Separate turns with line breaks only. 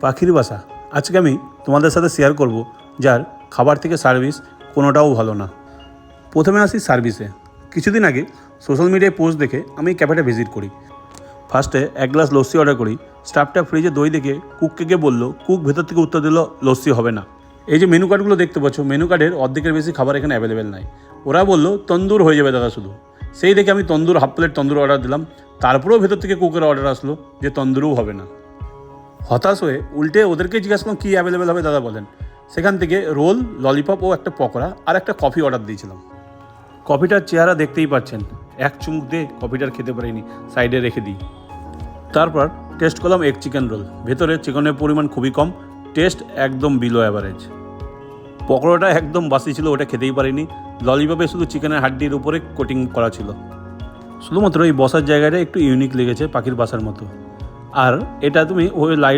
পাখির বাসা আজকে আমি তোমাদের সাথে শেয়ার করব, যার খাবার থেকে সার্ভিস কোনোটাও ভালো না। প্রথমে আসি সার্ভিসে। কিছুদিন আগে সোশ্যাল মিডিয়ায় পোস্ট দেখে আমি ক্যাফেটা ভিজিট করি। ফার্স্টে এক গ্লাস লস্যি অর্ডার করি। স্টাফটা ফ্রিজে দই দেখে কুককে গিয়ে বললো, কুক ভেতর থেকে উত্তর দিল লস্যি হবে না। এই যে মেনু কার্ডগুলো দেখতে পাচ্ছ, মেনু কার্ডের অর্ধেকের বেশি খাবার এখানে অ্যাভেলেবেল নাই। ওরা বললো তন্দুর হয়ে যাবে দাদা শুধু। সেই দেখে আমি তন্দুর হাফ প্লেট তন্দুর অর্ডার দিলাম। তারপরেও ভেতর থেকে কুকের অর্ডার আসলো যে তন্দুরও হবে না। হতাশ হয়ে উল্টে ওদেরকে জিজ্ঞাসা করলাম কী অ্যাভেলেবেল হবে দাদা বলেন। সেখান থেকে রোল, ললিপপ ও একটা পকোড়া আর একটা কফি অর্ডার দিয়েছিলাম। কফিটার চেহারা দেখতেই পাচ্ছেন, এক চুমুক দিয়ে কফিটার খেতে পারিনি, সাইডে রেখে দিই। তারপর টেস্ট করলাম এগ চিকেন রোল। ভেতরে চিকেনের পরিমাণ খুবই কম, টেস্ট একদম বিলো অ্যাভারেজ। পকোড়াটা একদম বাসি ছিল, ওটা খেতেই পারিনি। ললিপপে শুধু চিকেনের হাড্ডির উপরে কোটিং করা ছিল। শুধুমাত্র এই বসার জায়গাটা একটু ইউনিক লেগেছে, পাখির বাসার মতো। আর এটা তুমি ওই লাইট